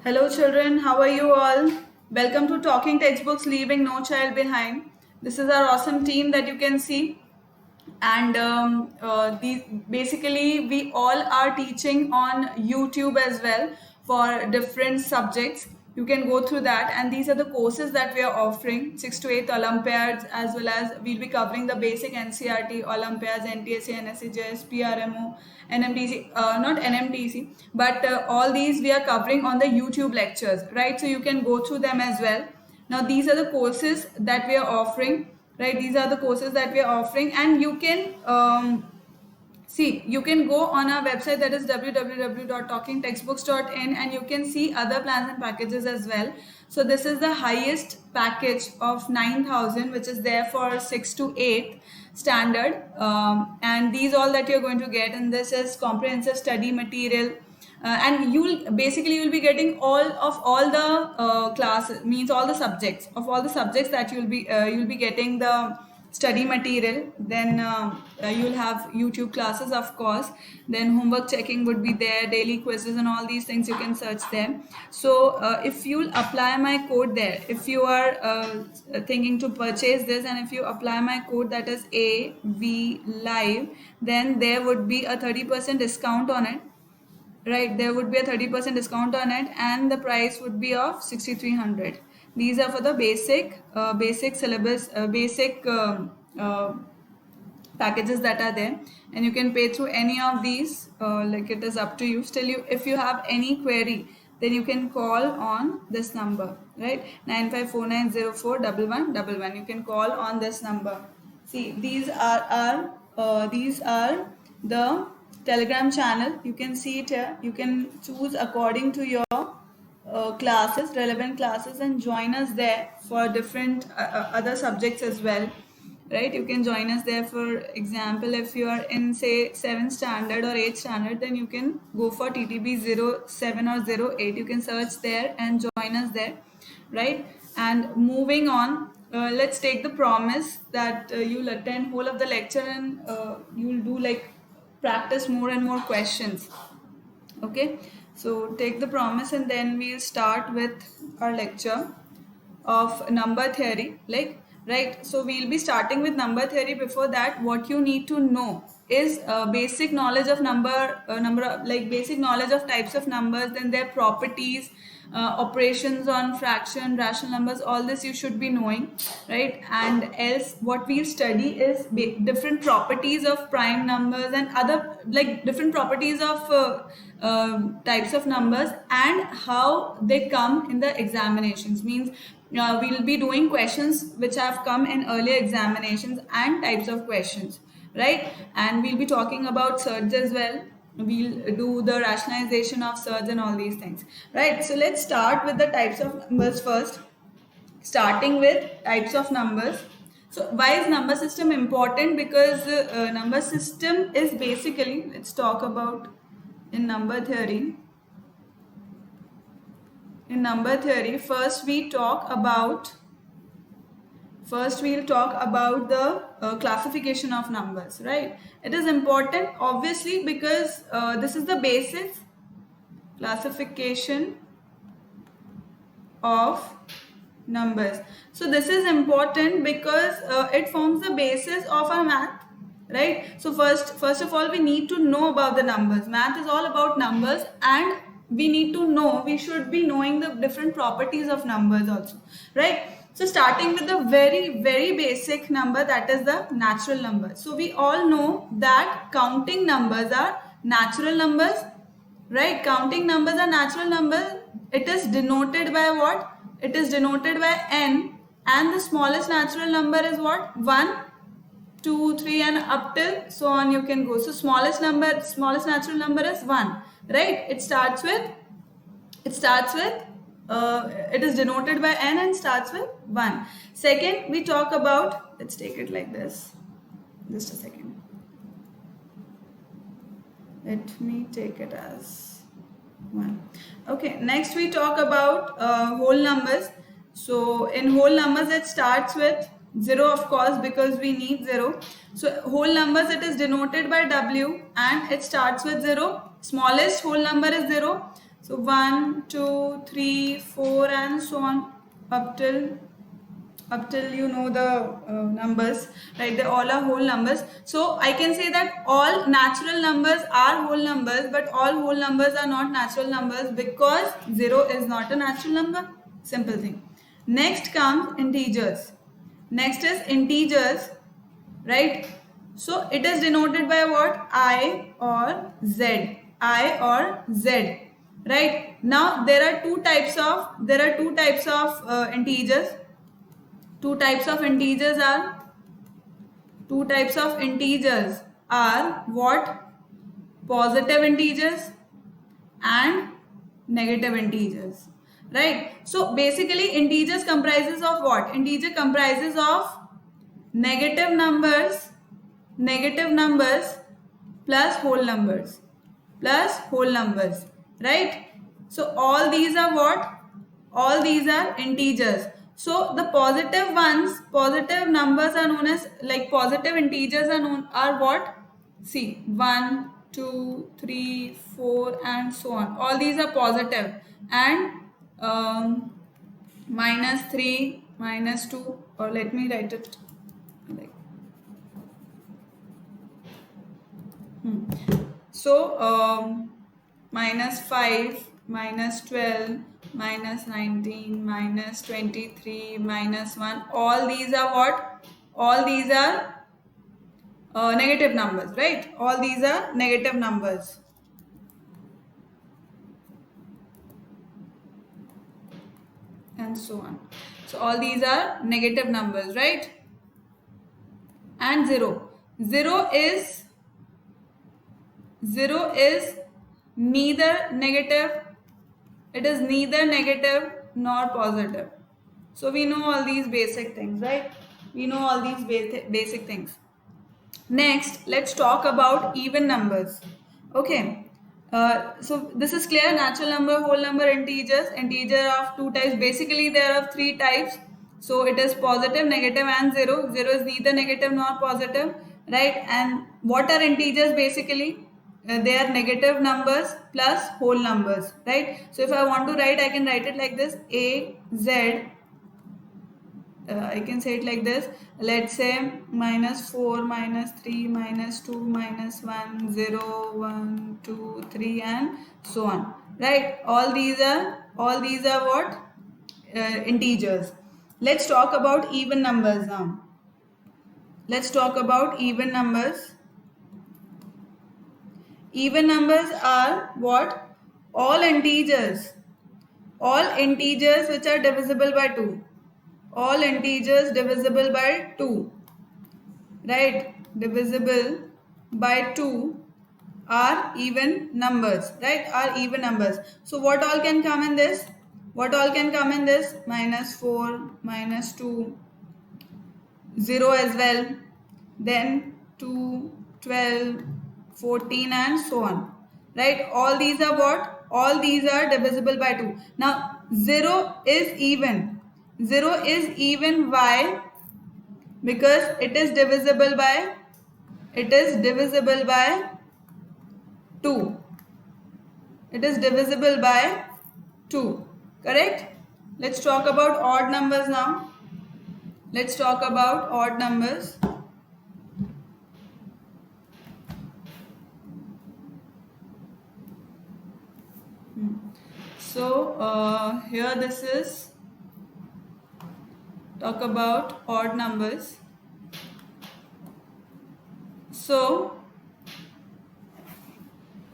Hello, children. How are you all? Welcome to Talking Textbooks Leaving No Child Behind. This is our awesome team that you can see. And basically, we all are teaching on YouTube as well for different subjects. You can go through that, and these are the courses that we are offering 6 to 8 Olympiads, as well as we'll be covering the basic NCRT Olympiads, NTSC, NSCJS, PRMO, NMTC, not NMTC, but all these we are covering on the YouTube lectures, right? So you can go through them as well. Now, these are the courses that we are offering, right? These are the courses that we are offering, and you can see, you can go on our website, that is www.talkingtextbooks.in, and you can see other plans and packages as well. So this is the highest package of 9,000, which is there for 6 to 8 standard, and these all that you're going to get, and this is comprehensive study material. And you'll be getting all the classes, means all the subjects that you'll be getting the study material. Then you'll have YouTube classes, of course. Then homework checking would be there, daily quizzes, and all these things you can search there. So if you'll apply my code there, if you are thinking to purchase this, and if you apply my code, that is AV Live, then there would be a 30% discount on it. Right, there would be a 30% discount on it, and the price would be of 6,300. These are for the basic syllabus, basic packages that are there, and you can pay through any of these. Like, it is up to you. Still, if you have any query, then you can call on this number, right? 9549041111. You can call on this number. See, these are the Telegram channel. You can see it here. You can choose according to your classes, relevant classes, and join us there for different other subjects as well. Right, you can join us there. For example, if you are in, say, 7th standard or 8th standard, then you can go for TTB 07 or 08. You can search there and join us there, right? And moving on, let's take the promise that you'll attend whole of the lecture, and you'll do like practice more and more questions. Okay, so take the promise, and then we'll start with our lecture of number theory. Like, right, so we'll be starting with number theory. Before that, what you need to know is basic knowledge of basic knowledge of types of numbers, then their properties, operations on fraction, rational numbers. All this you should be knowing, right? And else, what we study is different properties of prime numbers, and other, like, different properties of types of numbers, and how they come in the examinations. Means we'll be doing questions which have come in earlier examinations, and types of questions, right? And we'll be talking about surds as well. We'll do the rationalization of surds and all these things, right? So let's start with the types of numbers first. Starting with types of numbers. So why is number system important? Because number system is basically, let's talk about in number theory. In number theory, first we'll talk about the classification of numbers, right? It is important, obviously, because this is the basis. Classification of numbers. So this is important because it forms the basis of our math, right? So first of all, we need to know about the numbers. Math is all about numbers, and we should be knowing the different properties of numbers also, right? So starting with the very, very basic number, that is the natural number. So we all know that counting numbers are natural numbers, right? Counting numbers are natural numbers. It is denoted by what? It is denoted by n, and the smallest natural number is what? 1, 2, 3, and up till so on you can go. So smallest natural number is 1, right? It is denoted by n and starts with 1. Second, we talk about, let's take it like this. Just a second. Let me take it as 1. Okay, next we talk about whole numbers. So in whole numbers, it starts with 0, of course, because we need 0. So whole numbers, it is denoted by W, and it starts with 0. Smallest whole number is 0. So 1, 2, 3, 4 and so on up till you know the numbers, right? They all are whole numbers. So I can say that all natural numbers are whole numbers, but all whole numbers are not natural numbers because 0 is not a natural number. Simple thing. Next comes integers. Next is integers, right? So it is denoted by what? I or Z. I or Z. Right? Now there are two types of integers. Two types of integers are what? Positive integers and negative integers, right? So basically integers comprises of what? Integer comprises of negative numbers plus whole numbers, right? So all these are what? All these are integers. So the positive numbers are known as, like, positive integers are what? See, 1, 2, 3, 4 and so on. All these are positive. And -3, -2, or let me write it like so -5, -12, -19, -23, -1, all these are what? All these are negative numbers, right? All these are negative numbers. And so on. So all these are negative numbers, right? And 0. 0 is neither negative, it is neither negative nor positive. So we know all these basic things, right? We know all these basic things. Next, let's talk about even numbers. Okay. So this is clear. Natural number, whole number, integers. Integer of two types. Basically, there are three types. So it is positive, negative and 0. 0 is neither negative nor positive, right? And what are integers basically? They are negative numbers plus whole numbers, right? So if I want to write, I can write it like this: A, Z. I can say it like this. Let's say -4, -3, -2, -1, 0, 1, 2, 3 and so on, right? All these are what? Integers. Let's talk about even numbers now. Let's talk about even numbers. Even numbers are what? All integers which are divisible by 2. All integers divisible by 2, right? Divisible by 2 are even numbers, right? Are even numbers. So what all can come in this? What all can come in this? -4, -2, 0 as well, then 2, 12, 14 and so on, right? All these are what? All these are divisible by 2. Now 0 is even. 0 is even. Why? Because it is divisible by 2. It is divisible by 2. Correct? Let's talk about odd numbers now. Let's talk about odd numbers. So here this is talk about odd numbers. So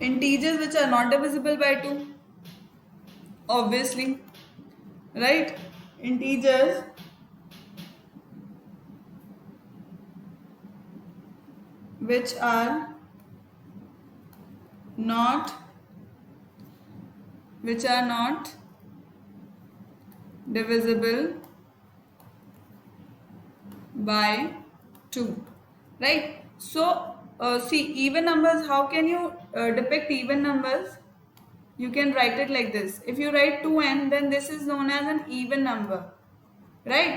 integers which are not divisible by 2, obviously, right? Integers which are not divisible by 2, right? So see, even numbers, how can you depict even numbers? You can write it like this. If you write 2n, then this is known as an even number, right?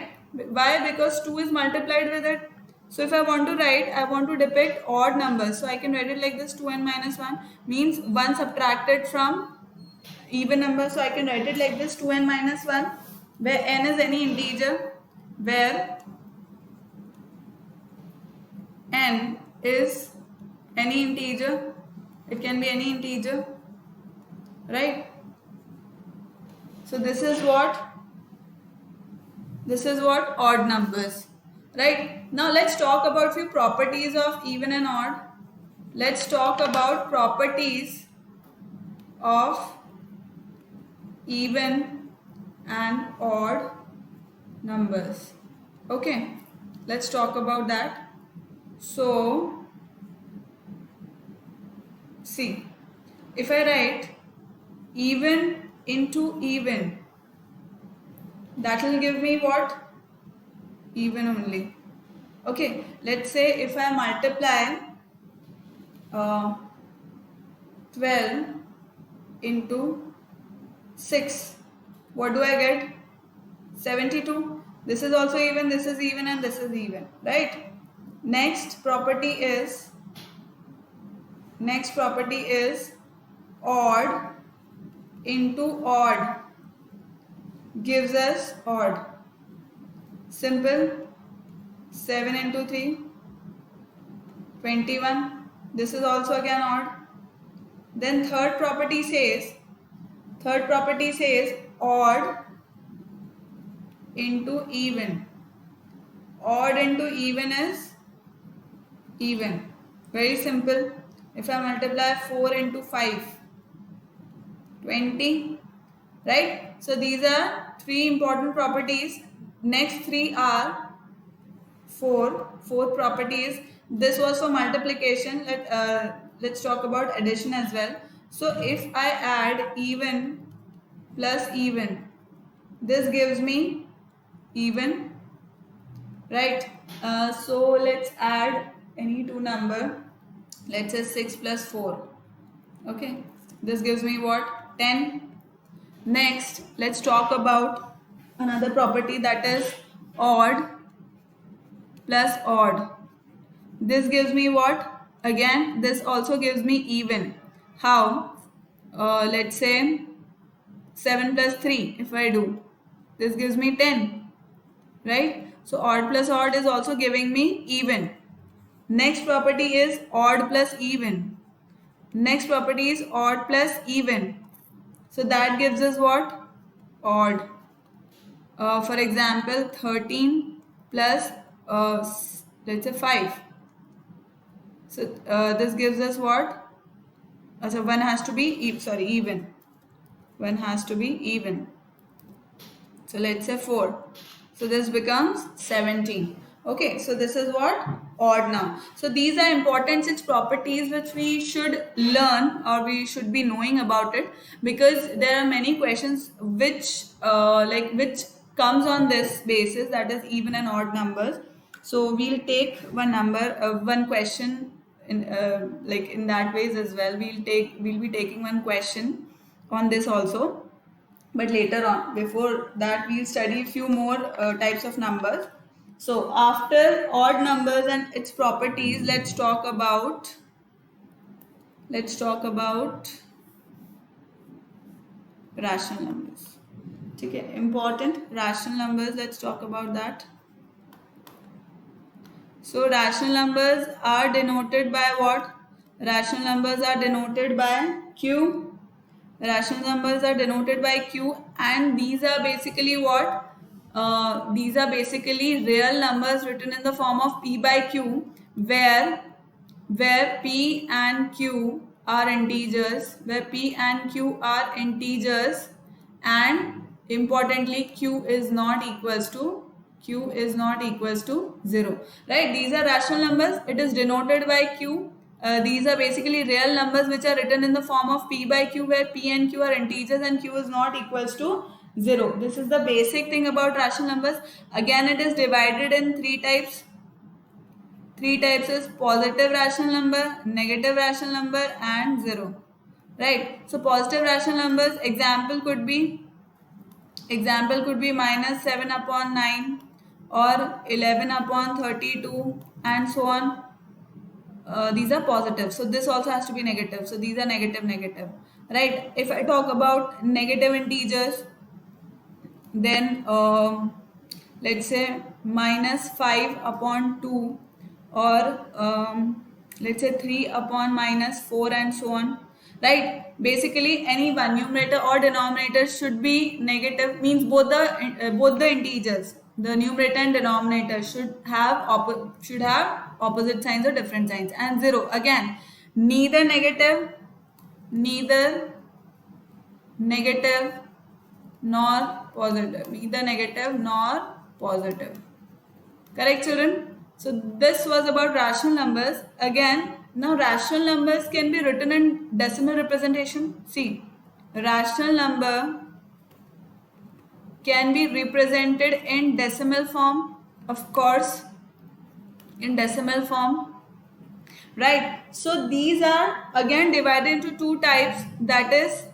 Why? Because 2 is multiplied with it. So if I want to depict odd numbers, so I can write it like this: 2n minus 1 means 1 subtracted from even number, so I can write it like this: 2n minus 1, where n is any integer, where n is any integer, it can be any integer, right? So this is what odd numbers, right? Now let's talk about few properties of even and odd. Let's talk about properties of even and odd numbers. Okay, let's talk about that. So see, if I write even into even, that will give me what? Even only. Okay, let's say if I multiply 12 into 6, what do I get? 72. This is also even, this is even, and this is even, right? Next property is odd into odd gives us odd. Simple. 7 into 3, 21. This is also again odd. Then third property says odd into even. Odd into even is even. Very simple. If I multiply 4 into 5, 20, right? So these are three important properties. Next three are fourth property is, this was for multiplication. Let's talk about addition as well. So if I add even plus even, this gives me even, right? So let's add any two number. Let's say 6 plus 4. Okay, this gives me what? 10. Next, let's talk about another property, that is odd plus odd. This gives me what? Again, this also gives me even. How? Let's say 7 plus 3, if I do, this gives me 10, right? So odd plus odd is also giving me even. Next property is odd plus even. Next property is odd plus even. So that gives us what? Odd. For example, 13 plus let's say 5. So this gives us what? So one has to be even. One has to be even. So let's say 4. So this becomes 17. Okay, so this is what? Odd now. So these are important 6 properties which we should learn, or we should be knowing about it, because there are many questions which which comes on this basis, that is even and odd numbers. So we'll take one question in in that ways as well. We'll be taking one question on this also. But later on, before that, we'll study few more types of numbers. So after odd numbers and its properties, let's talk about rational numbers. Okay, important rational numbers. Let's talk about that. So rational numbers are denoted by what? Rational numbers are denoted by Q. Rational numbers are denoted by Q, and these are basically what? These are basically real numbers written in the form of P by Q, where P and Q are integers, and importantly Q is not equals to 0, right? These are rational numbers. It is denoted by Q. These are basically real numbers which are written in the form of P by Q, where P and Q are integers and Q is not equals to 0. This is the basic thing about rational numbers. Again, it is divided in three types. Three types is positive rational number, negative rational number, and 0. Right? So positive rational numbers, example could be minus 7 upon 9 or 11 upon 32 and so on. These are positive. So this also has to be negative. So these are negative. right? If I talk about negative integers, then let's say minus 5 upon 2, or let's say 3 upon minus 4, and so on, right? Basically any one, numerator or denominator, should be negative, means both the integers, the numerator and denominator, should have opposite signs or different signs. And 0, again, neither negative, neither negative nor positive, neither negative nor positive. Correct, children? So this was about rational numbers. Again, now rational numbers can be written in decimal representation. See, rational number can be represented in decimal form, of course, in decimal form, right? So these are again divided into two types, that is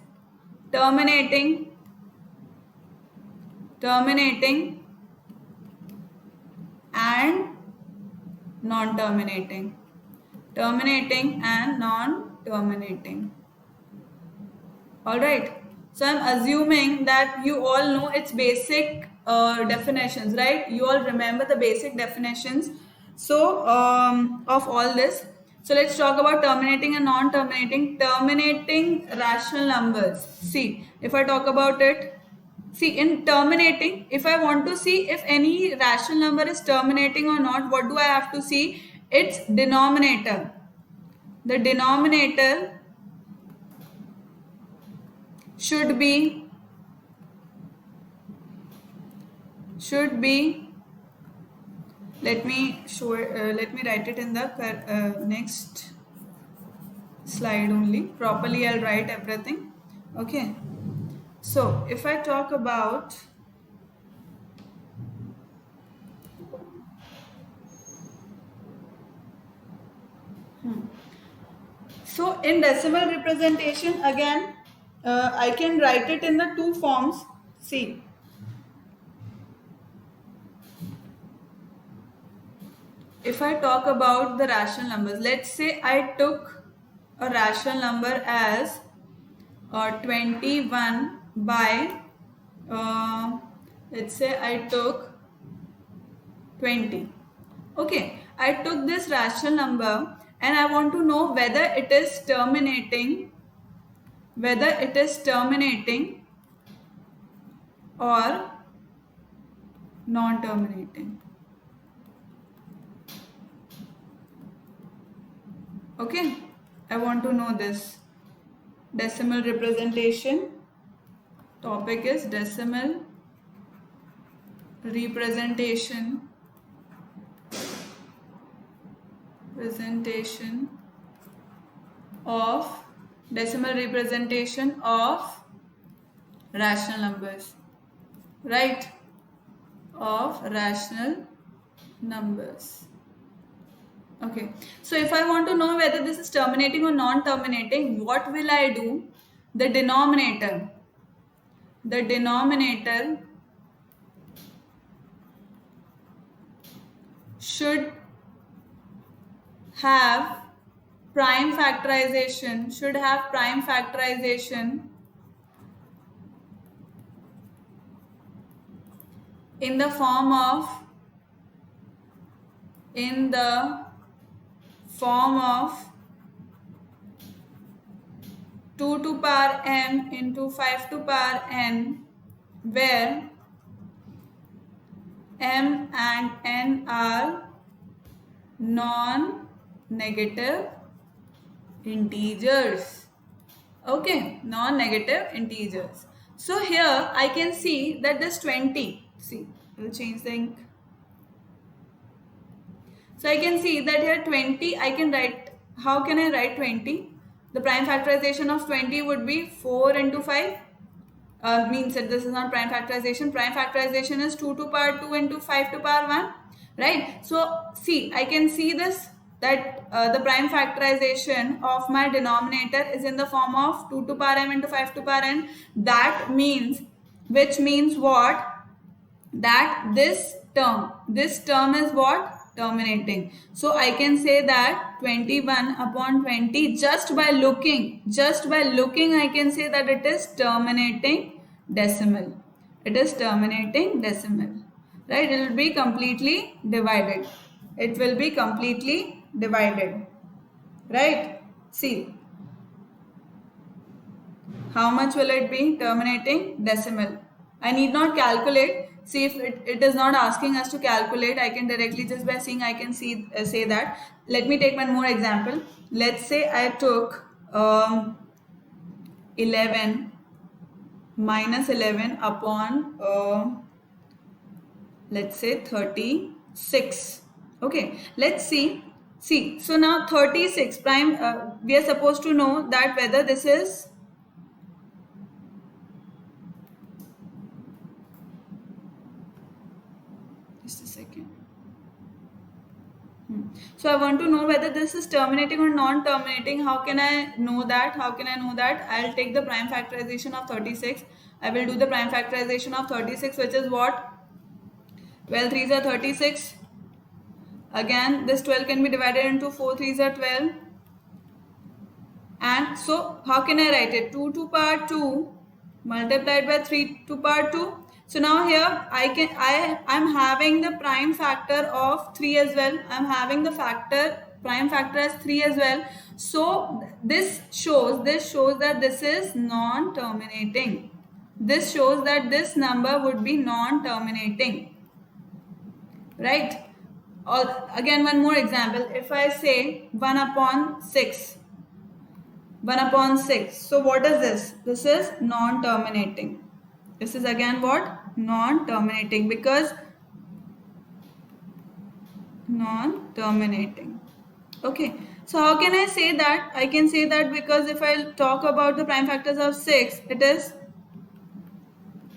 terminating and non-terminating. Terminating and non-terminating. Alright. So I'm assuming that you all know its basic definitions, right? You all remember the basic definitions. So of all this. So let's talk about terminating and non-terminating. Terminating rational numbers. See, if I talk about it, see, in terminating, if I want to see if any rational number is terminating or not, what do I have to see? Its denominator. The denominator should be let me show let me write it in the next slide only. Properly I'll write everything. Okay. So if I talk about so in decimal representation, again I can write it in the two forms. See, if I talk about the rational numbers, let's say I took a rational number as 21 by let's say I took 20. Okay, I took this rational number and I want to know whether it is terminating or non-terminating. Okay, I want to know this. Decimal representation. Topic is decimal representation. Decimal representation of rational numbers, right? Of rational numbers. Okay, so if I want to know whether this is terminating or non-terminating, what will I do? The denominator should have prime factorization, in the form of 2 to power m into 5 to power n, where m and n are non-negative integers. Okay, non-negative integers. So here I can see that this 20, see, I'll change the ink. So I can see that here 20, I can write, how can I write 20? The prime factorization of 20 would be 4 into 5. Means that this is not prime factorization. Prime factorization is 2 to power 2 into 5 to power 1. Right? So see, I can see this, that the prime factorization of my denominator is in the form of 2 to power m into 5 to power n. That means, which means what? That this term is what? terminating. So I can say that 21 upon 20, just by looking I can say that it is terminating decimal. It is terminating decimal, right? It will be completely divided. It will be completely divided, right? See, how much will it be? Terminating decimal. I need not calculate. See, if it is not asking us to calculate, I can directly, just by seeing, I can see say that. Let me take one more example. Let's say I took 11 minus 11 upon let's say 36. Okay, let's see. See, so now 36 prime, we are supposed to know that whether this is just a second. So I want to know whether this is terminating or non-terminating. How can I know that? I'll take the prime factorization of 36. I will do the prime factorization of 36, which is what? 12 threes are 36. Again, this 12 can be divided into 4 threes are 12. And so how can I write it? 2 to power 2 multiplied by 3 to power 2. So now here I'm having the prime factor of 3 as well. I'm having the prime factor as 3 as well. So this shows that this is non-terminating. This shows that this number would be non-terminating, right? Or again, one more example. If I say 1 upon 6. 1 upon 6. So what is this? This is non-terminating. This is again what? Non-terminating, because non-terminating. Okay. So how can I say that? I can say that because if I talk about the prime factors of 6, it is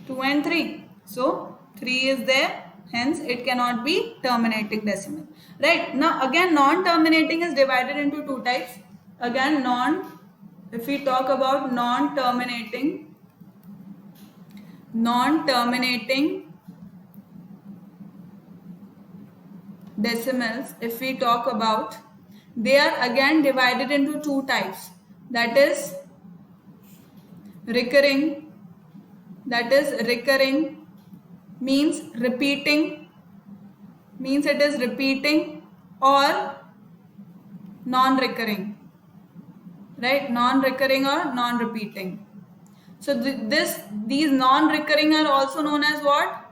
2 and 3. So 3 is there. Hence, it cannot be terminating decimal. Right. Now again, non-terminating is divided into two types. Again, if we talk about non-terminating decimals, if we talk about, they are again divided into two types. That is recurring. That is recurring means repeating, means it is repeating, or non-recurring, right? Non-recurring or non-repeating. So these non-recurring are also known as what?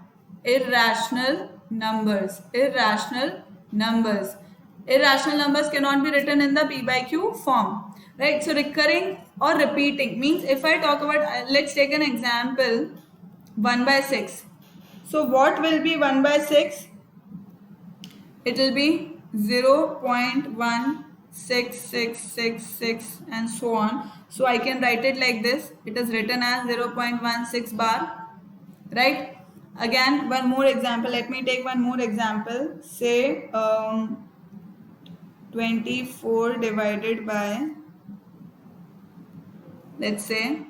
Irrational numbers. Irrational numbers. Irrational numbers cannot be written in the P by Q form, right? So recurring or repeating means, if I talk about, let's take an example, 1 by 6. So what will be 1 by 6? It will be 0.1666 and so on. So I can write it like this. It is written as 0.16 bar, right? Again, one more example. Let me take one more example. Say 24 divided by, let's say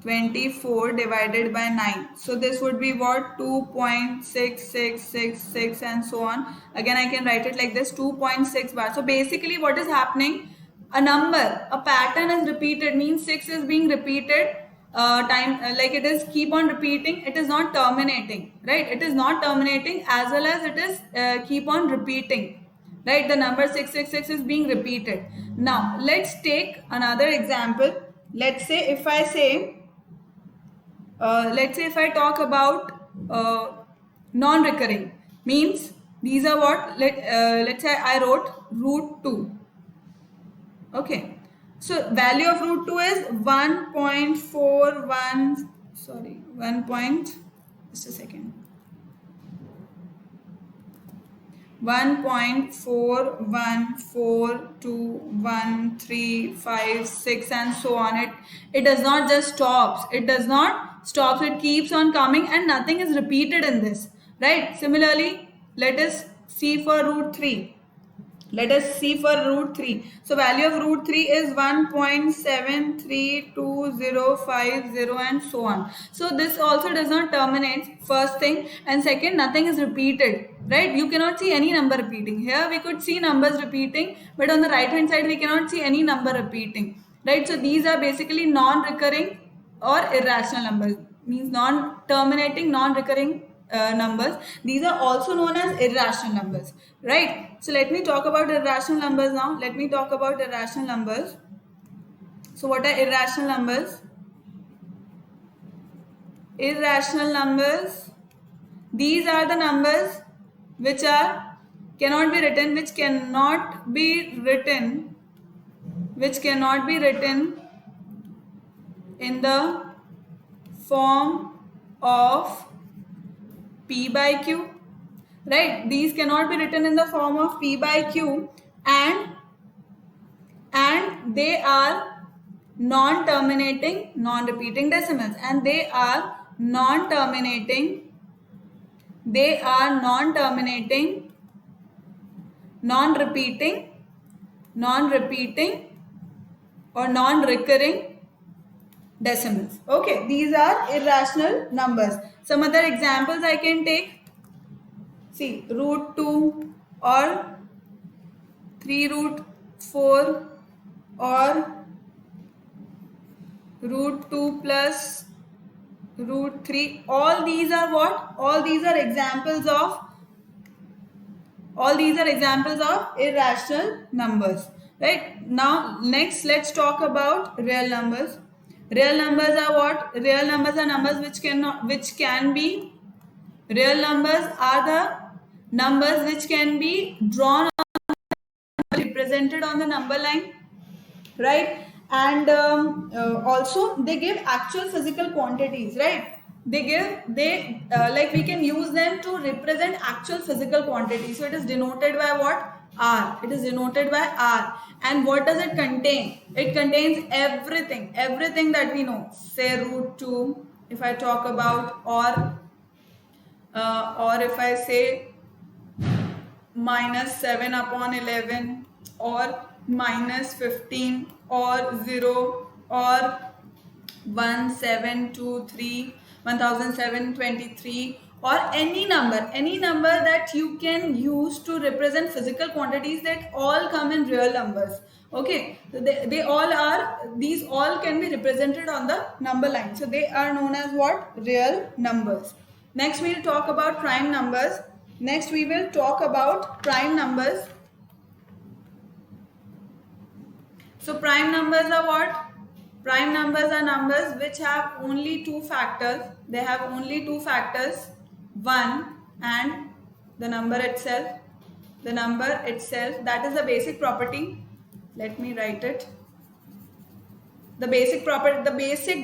24 divided by 9. So this would be what? 2.6666 and so on. Again, I can write it like this, 2.6 bar. So basically what is happening? A number, a pattern is repeated, means 6 is being repeated like it is keep on repeating. It is not terminating, right? It is not terminating, as well as it is keep on repeating, right? The number 666 is being repeated. Now let's take another example. Let's say if I say if I talk about non-recurring, means these are what? Let's say I wrote root 2. Okay, so value of root 2 is 1.41, sorry, 1.41421356 and so on. It does not just stops. It does not stop. It keeps on coming and nothing is repeated in this, right? Similarly, let us see for root 3. So value of root 3 is 1.732050 and so on. So this also does not terminate, first thing, and second, nothing is repeated. right? You cannot see any number repeating. Here we could see numbers repeating, but on the right hand side we cannot see any number repeating, right? So these are basically non-recurring or irrational numbers, means non-terminating, non-recurring numbers. These are also known as irrational numbers, right? So let me talk about irrational numbers now. Let me talk about irrational numbers. So what are irrational numbers? Irrational numbers, these are the numbers which are cannot be written, which cannot be written, which cannot be written in the form of p by q, right? These cannot be written in the form of p by q, and they are non-terminating, non-repeating decimals, and they are non-terminating, non-repeating, or non-recurring decimals. Okay, these are irrational numbers. Some other examples I can take. See, root 2 or 3 root 4 or root 2 plus root 3. All these are what? All these are examples of irrational numbers, right? Now next let's talk about real numbers. Real numbers are what? Real numbers are numbers which can be, real numbers are the numbers which can be drawn, represented on the number line, right? And also they give actual physical quantities, right? Like we can use them to represent actual physical quantities. So it is denoted by what? R. It is denoted by R. And what does it contain? It contains everything that we know. Say root 2 if I talk about, or if I say minus 7 upon 11, or minus 15, or 0, or 1723, 1723, or any number that you can use to represent physical quantities, that all come in real numbers. Okay, so they all are, these all can be represented on the number line. So they are known as what? Real numbers. Next we'll talk about prime numbers. So prime numbers are what? Prime numbers are numbers which have only two factors. They have only two factors, 1 and the number itself. That is the basic property. Let me write it. The basic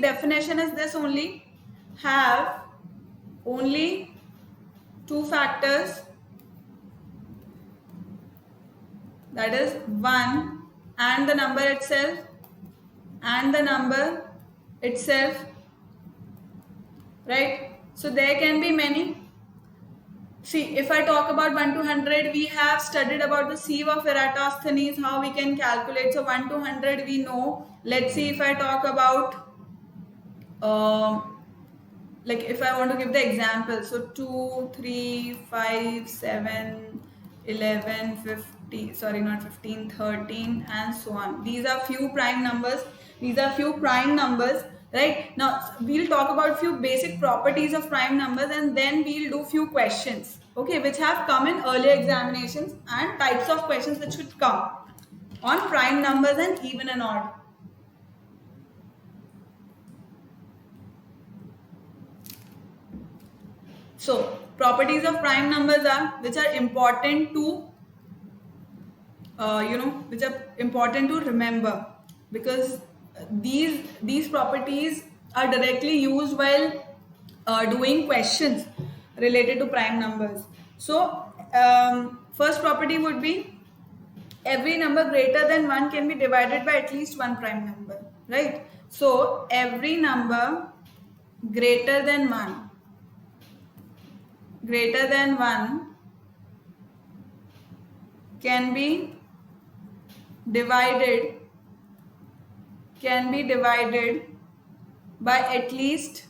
definition is this only: have only two factors, that is 1 and the number itself, right? So there can be many. See, if I talk about 1 to 100, we have studied about the sieve of Eratosthenes, how we can calculate. So 1 to 100 we know. Let's see, if I talk about like if I want to give the example, so 2, 3, 5, 7, 11, 50, sorry, not 15, 13, and so on. These are few prime numbers. Right? Now we'll talk about few basic properties of prime numbers, and then we'll do few questions, okay, which have come in earlier examinations, and types of questions which should come on prime numbers and even and odd. So properties of prime numbers are, which are important to which are important to remember, because these properties are directly used while doing questions related to prime numbers. So first property would be, every number greater than 1 can be divided by at least one prime number, right? So every number greater than 1 can be divided by at least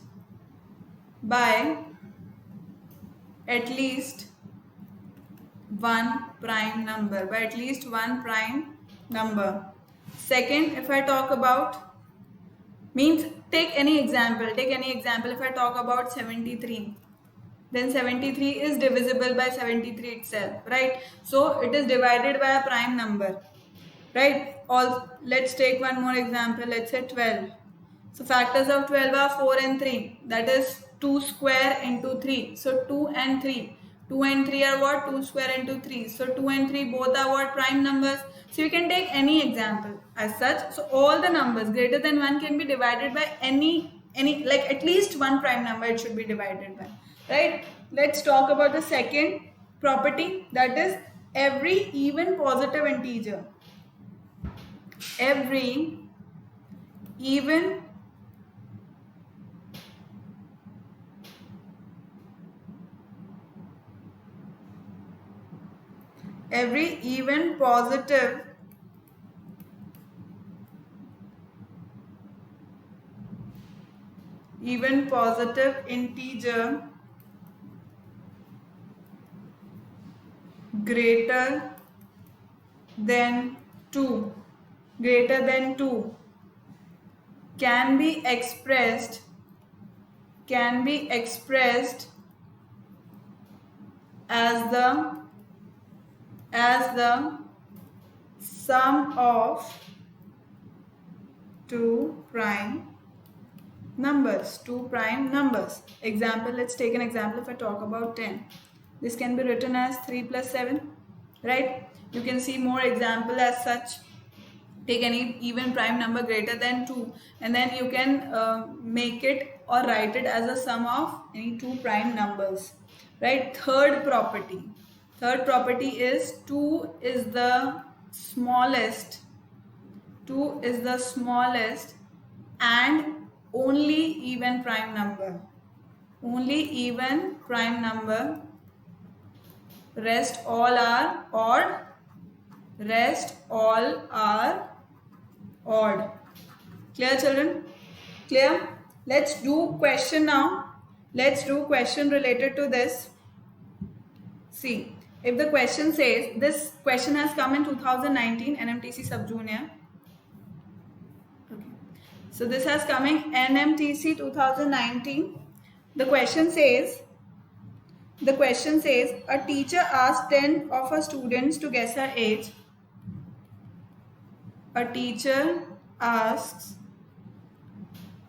one prime number, by at least one prime number. Second, if I talk about, means take any example. If I talk about 73, then 73 is divisible by 73 itself, right? So it is divided by a prime number, right? All, let's take one more example. Let's say 12. So factors of 12 are 4 and 3. That is 2 square into 3. So 2 and 3. 2 and 3 are what? 2 square into 3. So 2 and 3 both are what? Prime numbers. So you can take any example as such. So all the numbers greater than 1 can be divided by any like at least one prime number it should be divided by. Right? Let's talk about the second property, that is every even positive integer. Every even positive integer greater than 2 can be expressed as the sum of two prime numbers. Example, let's take an example. If I talk about 10, this can be written as 3 plus 7, right? You can see more example as such. Take any even prime number greater than 2 and then you can make it or write it as a sum of any two prime numbers, right? Third property is 2 is the smallest and only even prime number. Rest all are odd. Clear, children? Clear? Let's do question now. Let's do question related to this. See, if the question says, this question has come in 2019 NMTC Sub Junior. Okay. So this has come in NMTC 2019. The question says, a teacher asked 10 of her students to guess her age. A teacher asks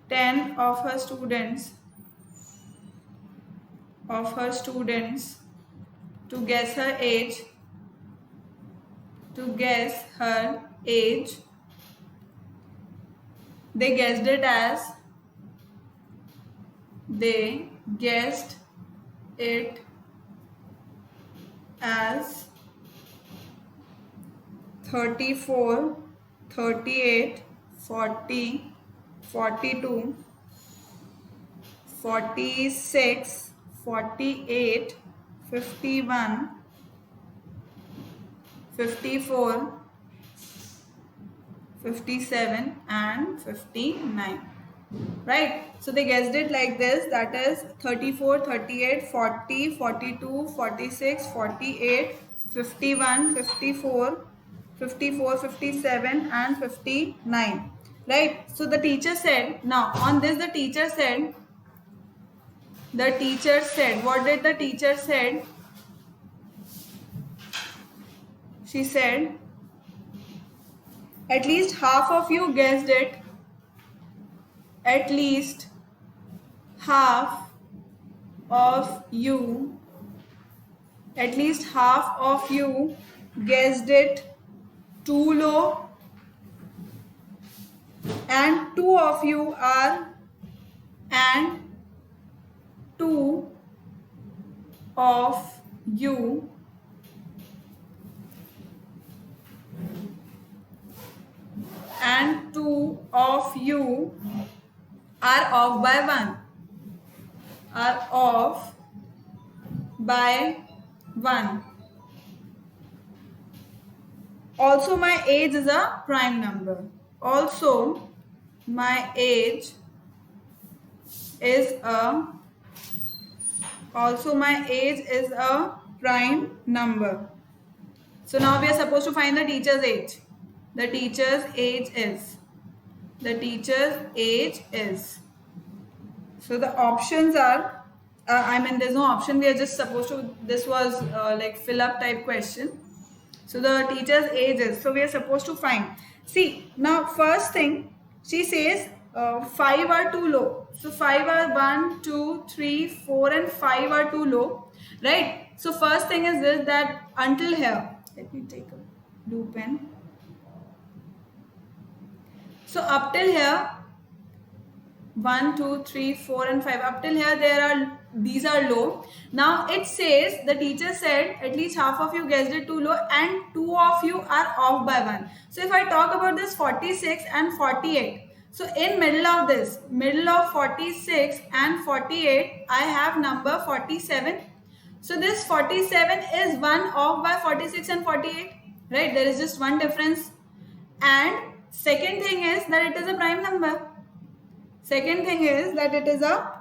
10 of her students to guess her age. They guessed it as 34, 38, 40, 42, 46, 48, 51, 54, 57 and 59. Right? So they guessed it like this, that is 34, 38, 40, 42, 46, 48, 51, 54, 57 and 59. Right? So the teacher said, now on this the teacher said, what did the teacher said? She said, at least half of you guessed it. At least half of you guessed it too low, and two of you are off by one. Also, my age is a prime number. Prime number. So now we are supposed to find the teacher's age. The teacher's age is. So the options are, there's no option. We are just supposed to, this was like fill up type question. So the teacher's age is, so we are supposed to find. See, now first thing, she says 5 are too low. So 5 are 1, 2, 3, 4 and 5 are too low, right? So first thing is this, that until here, let me take a blue pen. So up till here, 1, 2, 3, 4 and 5, up till here these are low. Now it says, the teacher said at least half of you guessed it too low and 2 of you are off by 1. So if I talk about this 46 and 48, so in middle of this, middle of 46 and 48, I have number 47. So this 47 is 1 off by 46 and 48, right? There is just one difference. And second thing is that it is a prime number. Second thing is that it is a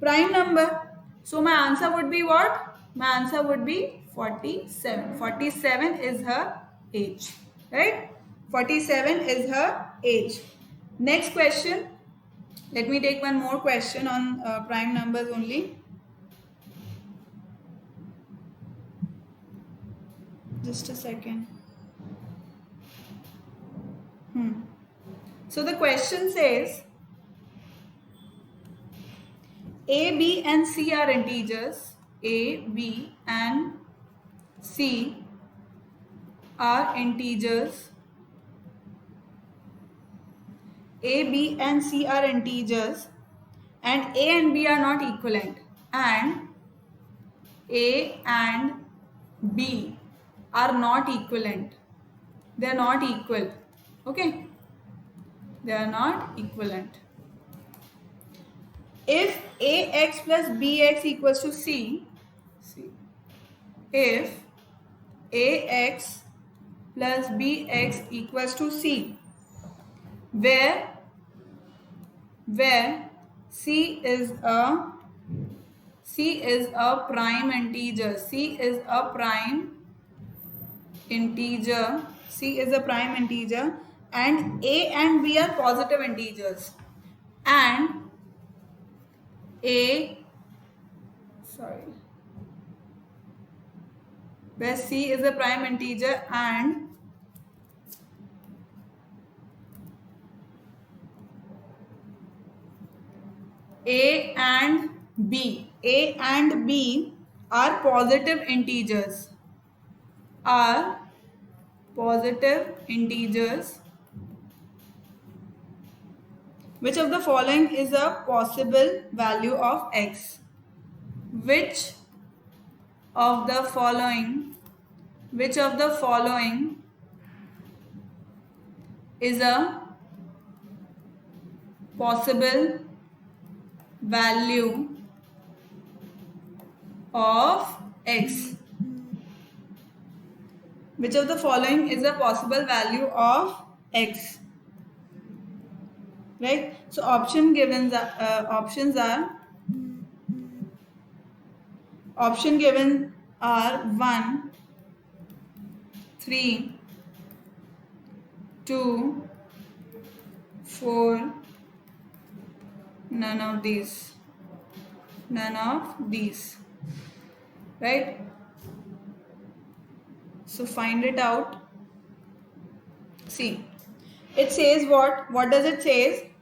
prime number. So my answer would be what? My answer would be 47. 47 is her age, right? 47 is her age. Next question. Let me take one more question on prime numbers only. Just a second. So the question says, A, B and C are integers. A, B and C are integers. A, B and C are integers and A and B are not equivalent, and A and B are not equivalent. They are not equal. Okay? They are not equivalent. If AX plus BX equals to C, if AX plus BX equals to C, where C is a prime integer. C is a prime integer. C is a prime integer and A and B are positive integers. And where C is a prime integer and A and B are positive integers. Which of the following is a possible value of X? Which of the following is a possible value of X? Which of the following is a possible value of X? Right? So options given are 1, 3, 2, 4, none of these, right? So find it out. See, it says what does it say?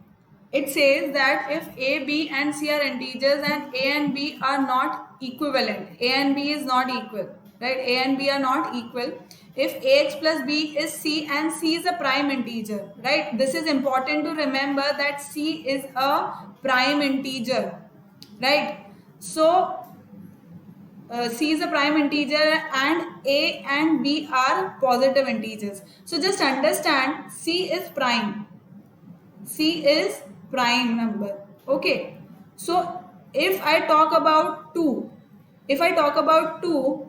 It says that if A, B and C are integers and A and B are not equivalent, A and B is not equal, right? A and B are not equal. If AX plus B is C and C is a prime integer, right? This is important to remember, that C is a prime integer, right? So C is a prime integer and A and B are positive integers. So just understand, C is prime. C is prime number. Okay. So if I talk about 2,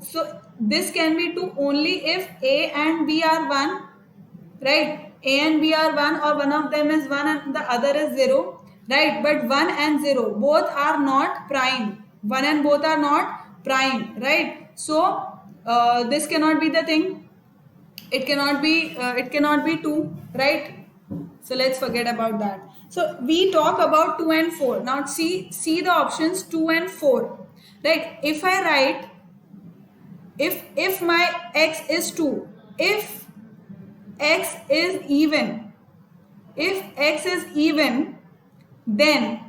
so this can be 2 only if A and B are 1, right? A and B are 1, or one of them is 1 and the other is 0, right? But 1 and 0 both are not prime. 1 and both are not prime, right? So this cannot be the thing. it cannot be 2, right? So let's forget about that. So we talk about 2 and 4. Now see the options 2 and 4, right? If I write, if my x is 2, if x is even, then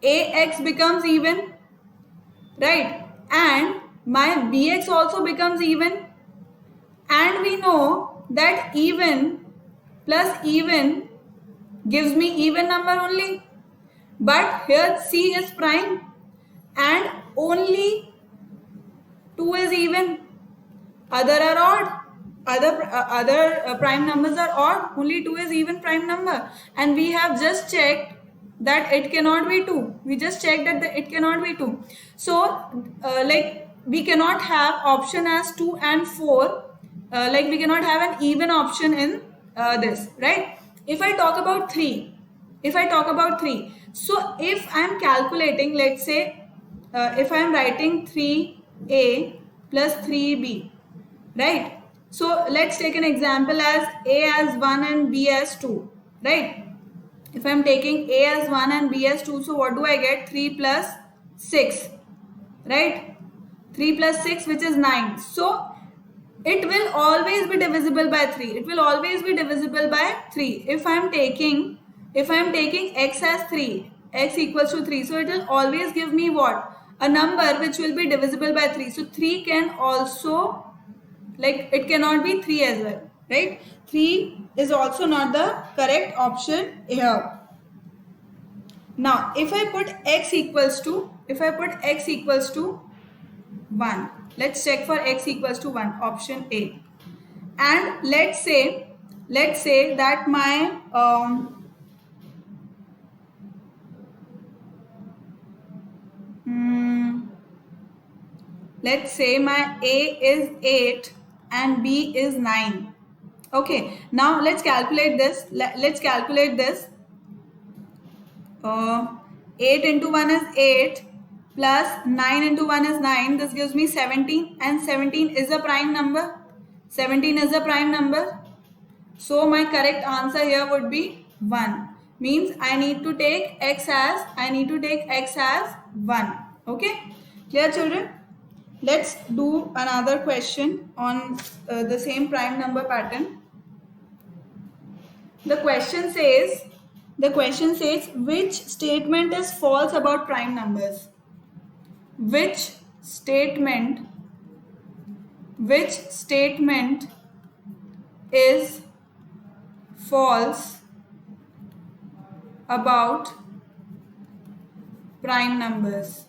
ax becomes even, right? And my bx also becomes even, and we know that even plus even gives me even number only. But here c is prime and only 2 is even, other are odd, other prime numbers are odd, only 2 is even prime number. And we have just checked that it cannot be 2. We just checked that it cannot be 2. So like we cannot have option as 2 and 4, like we cannot have an even option in this, right? If I talk about 3, so if I am calculating, let's say if I am writing 3a plus 3b, right? So let's take an example as a as 1 and b as 2, right? If I'm taking a as 1 and b as 2, so what do I get? 3 plus 6, right? 3 plus 6, which is 9. So it will always be divisible by 3. It will always be divisible by 3. If I'm taking x as 3, x equals to 3, so it will always give me what? A number which will be divisible by 3. So 3 can also, like, it cannot be 3 as well, right? 3 is also not the correct option here. Now if I put x equals to 1, let's check for x equals to 1, option A. And let's say that my let's say my a is 8 and b is 9. Okay, now let's calculate this. 8 into 1 is 8 plus 9 into 1 is 9. This gives me 17, and 17 is a prime number. So my correct answer here would be 1. Means I need to take x as 1. Okay, clear children? Let's do another question on the same prime number pattern. The question says which statement is false about prime numbers? Which statement is false about prime numbers?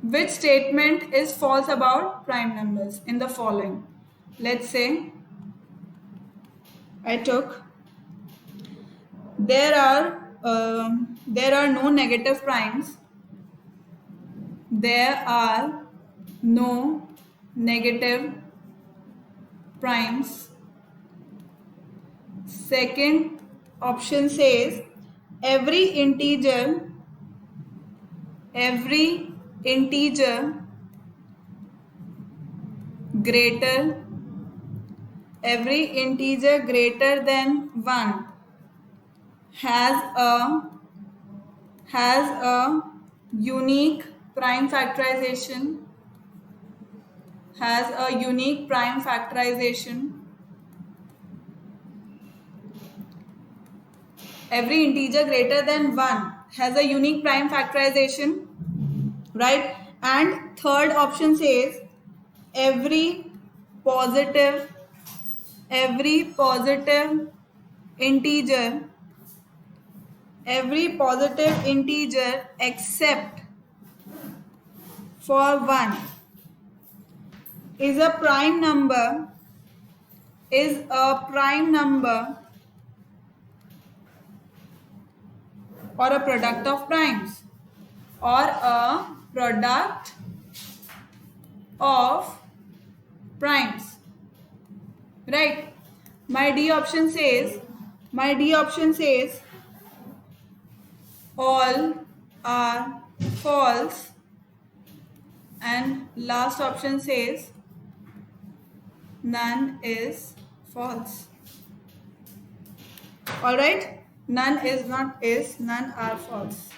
Which statement is false about prime numbers in the following? Let's say I took, there are no negative primes. There are no negative primes. Second option says every integer greater than 1 has a unique prime factorization. Every integer greater than 1 has a unique prime factorization, right? And third option says every positive integer except for 1 is a prime number or a product of primes, right? My D option says all are false, and last option says None is false. All right. None is not is. None are false.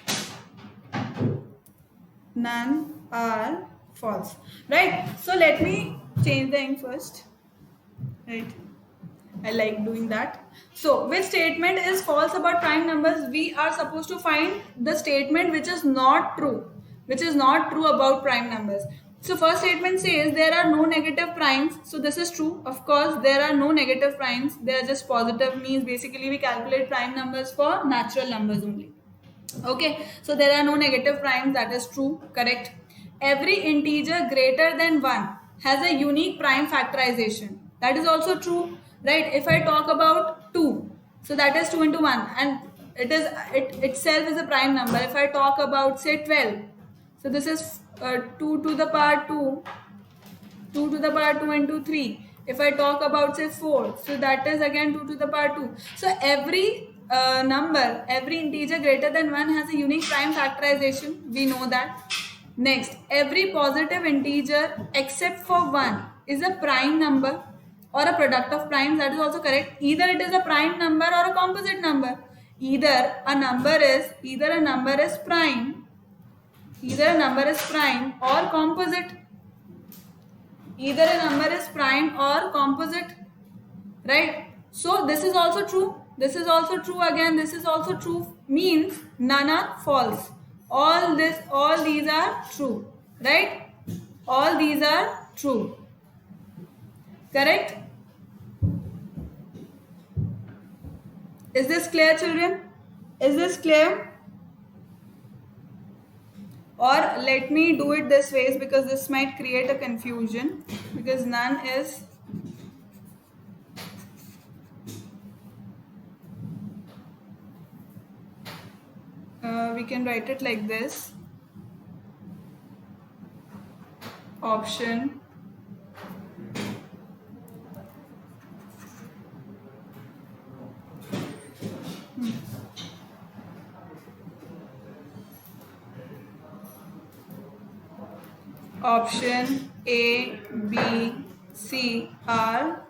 None are false. Right. So let me change the ink first. Right. I like doing that. So, which statement is false about prime numbers? We are supposed to find the statement which is not true, which is not true about prime numbers. So, first statement says there are no negative primes. So, this is true. Of course, there are no negative primes. They are just positive, means basically we calculate prime numbers for natural numbers only. Okay, so there are no negative primes. That is true, correct. Every integer greater than 1 has a unique prime factorization. That is also true, right? If I talk about 2, so that is 2 into 1, and it itself is a prime number. If I talk about say 12, so this is 2 to the power 2, 2 to the power 2 into 3. If I talk about say 4, so that is again 2 to the power 2. So every number, every integer greater than 1 has a unique prime factorization. We know that. Next, every positive integer except for 1 is a prime number or a product of primes. That is also correct. Either it is a prime number or a composite number. Either a number is prime, either a number is prime or composite. Either a number is prime or composite, right? So this is also true. This is also true again. This is also true. Means none are false. All these are true, right? All these are true. Correct? Is this clear, children? Is this clear? Or let me do it this way, because this might create a confusion, because none is we can write it like this. Option option A, B, C are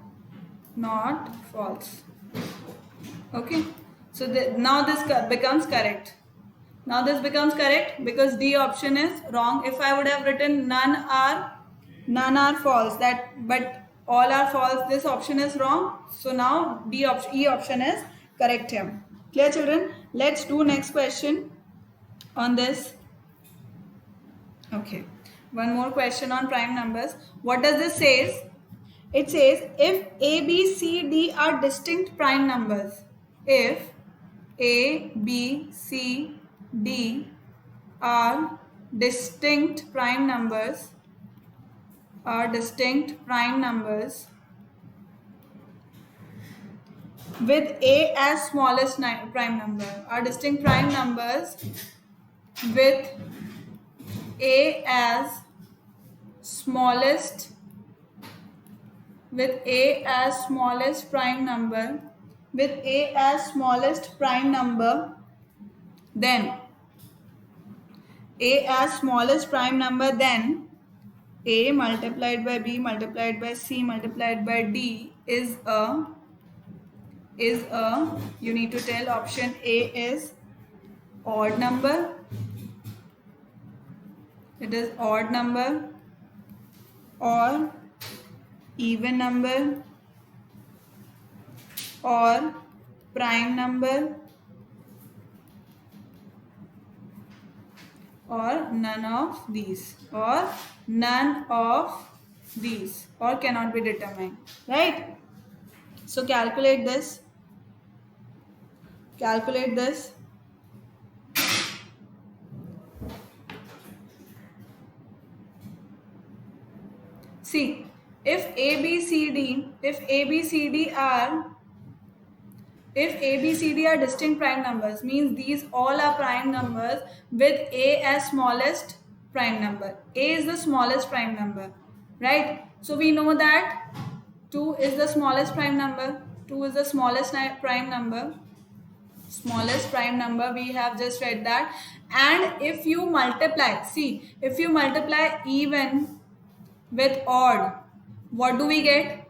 not false. Okay, so now this becomes correct. Now this becomes correct because D option is wrong. If I would have written none are false, but all are false, this option is wrong. So now E option is correct here. Clear, children? Let's do next question on this. Okay, one more question on prime numbers. What does this say? It says if A, B, C, D are distinct prime numbers, if A, B, C, D are distinct prime numbers, with A as smallest prime number, are distinct prime numbers with A as smallest prime number, then A as smallest prime number, then A multiplied by B multiplied by C multiplied by D is a, you need to tell option A is odd number, it is odd number, or even number, or prime number, or none of these, or cannot be determined, right? So calculate this. See, if A, B, C, D are distinct prime numbers, means these all are prime numbers with A as smallest prime number. A is the smallest prime number, right? So we know that 2 is the smallest prime number. 2 is the smallest prime number. Smallest prime number, we have just read that. And if you multiply, if you multiply even with odd, what do we get?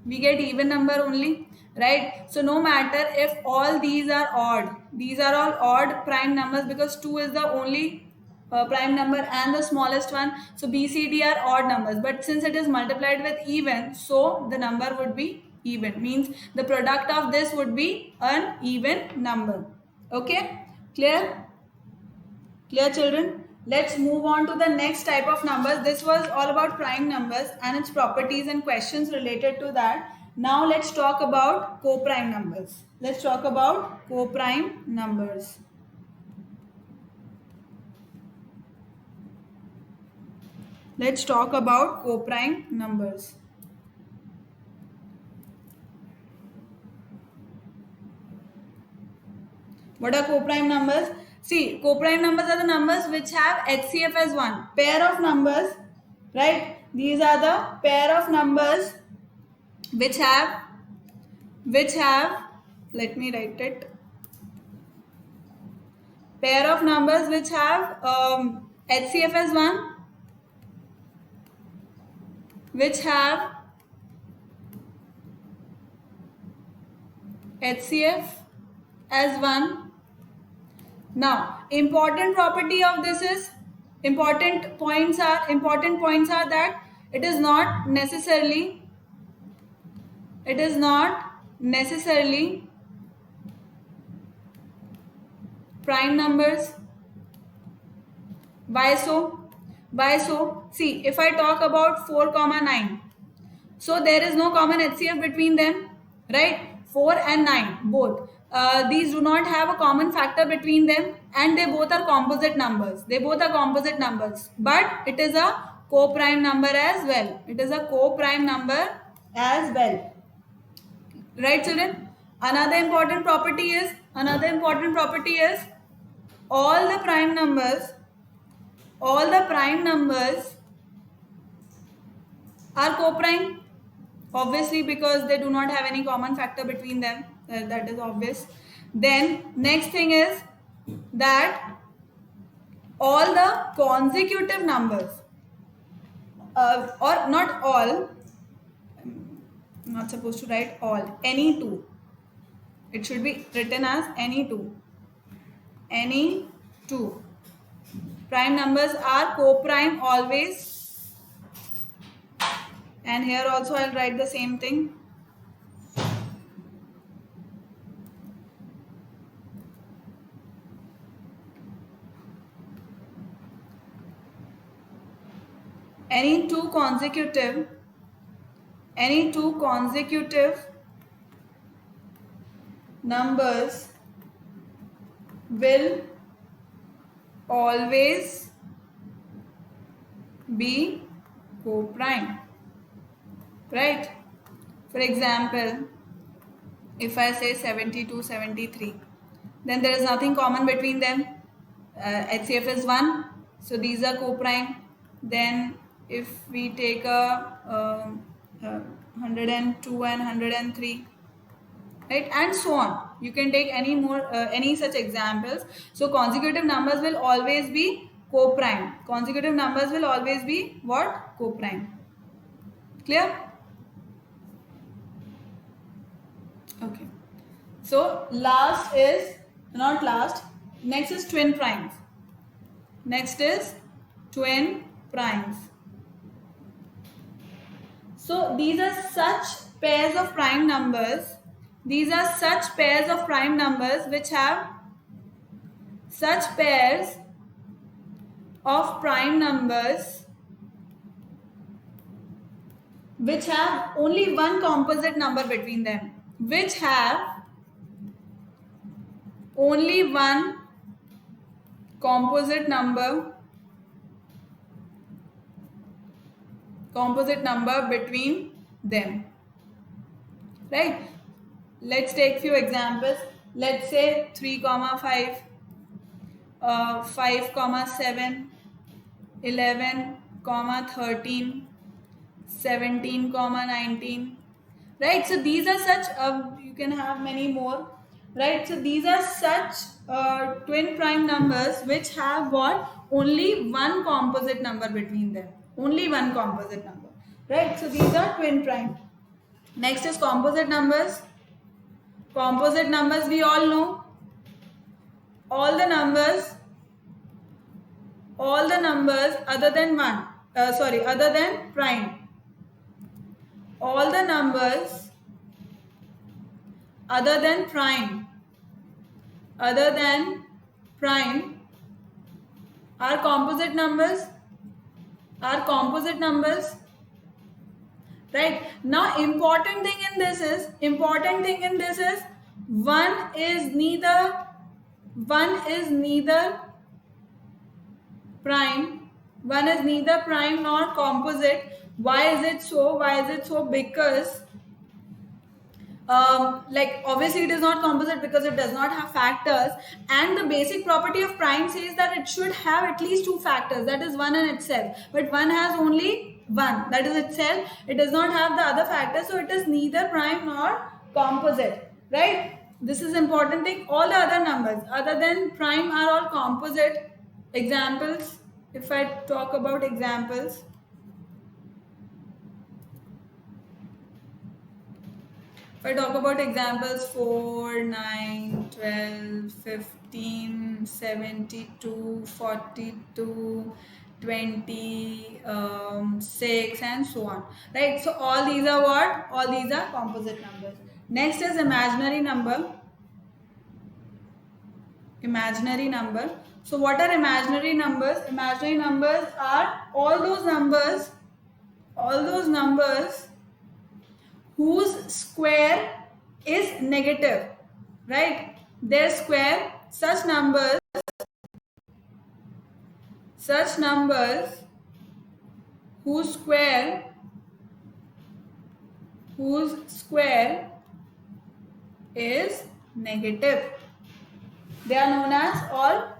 We get even number only, right? So no matter if all these are odd, these are all odd prime numbers because 2 is the only prime number and the smallest one. So B, C, D are odd numbers, but since it is multiplied with even, so the number would be even, means the product of this would be an even number. Okay, clear? Clear, children? Let's move on to the next type of numbers. This was all about prime numbers and its properties and questions related to that. Now let's talk about co-prime numbers. Let's talk about co-prime numbers. Let's talk about co-prime numbers. What are co-prime numbers? See, co-prime numbers are the numbers which have HCF as 1. Pair of numbers, right? These are the pair of numbers which have, let me write it. Pair of numbers which have HCF as 1, which have HCF as 1. Now, important property of this is, important points are that it is not necessarily prime numbers. Why so? See, if I talk about 4, 9, so there is no common HCF between them, right? 4 and 9 both. These do not have a common factor between them, and they both are composite numbers. But it is a co-prime number as well. Right, children? Another important property is all the prime numbers are co-prime. Obviously, because they do not have any common factor between them. That is obvious. Then next thing is that all the consecutive numbers, or not all, I'm not supposed to write all, any two. It should be written as any two. Prime numbers are co-prime always. And here also I'll write the same thing. Any two consecutive numbers will always be co-prime, right? For example, if I say 72, 73, then there is nothing common between them. HCF is 1, so these are co-prime. Then if we take a 102 and 103, right, and so on. You can take any such examples. So consecutive numbers will always be co-prime. Consecutive numbers will always be what? Co-prime. Clear? Okay. So next is twin primes. So these are such pairs of prime numbers. Which have such pairs of prime numbers which have only one composite number between them. Which have only one composite number between them, right? Let's take few examples. Let's say 3, 5, 5, 7, 11, 13, 17, 19, right? So these are such, you can have many more, right? So these are such twin prime numbers which have what? Only one composite number between them. Right? So these are twin prime. Next is composite numbers. Composite numbers we all know. All the numbers other than other than prime. All the numbers other than prime are composite numbers. Right? Now important thing in this is one is neither prime nor composite. Why is it so? Because like obviously it is not composite because it does not have factors, and the basic property of prime says that it should have at least two factors, that is one and itself, but one has only one, that is itself. It does not have the other factors, so it is neither prime nor composite, right? This is important thing. All the other numbers other than prime are all composite. Examples, if I talk about examples, if I talk about examples, 4, 9, 12, 15, 72, 42, 20, 6 and so on, right? So all these are what? All these are composite numbers. Next is imaginary number. Imaginary number. So what are imaginary numbers? Imaginary numbers are all those numbers whose square is negative, right? Their square, such numbers whose square is negative, they are known as all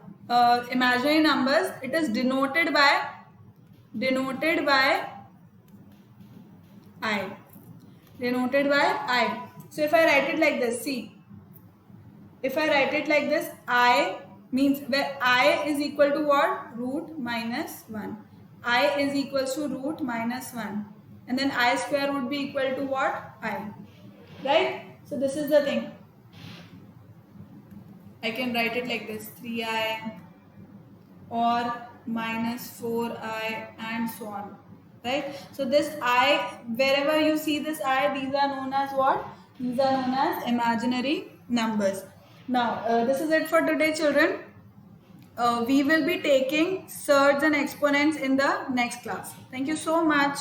imaginary numbers. It is denoted by I. So if I write it like this, see, if I write it like this, I means where I is equal to what? Root minus 1. I is equals to root minus 1. And then I square would be equal to what? I. Right? So this is the thing. I can write it like this, 3i or minus 4i and so on. Right? So this I, wherever you see this I, these are known as what? These are known as imaginary numbers. Now, this is it for today, children. We will be taking surds and exponents in the next class. Thank you so much.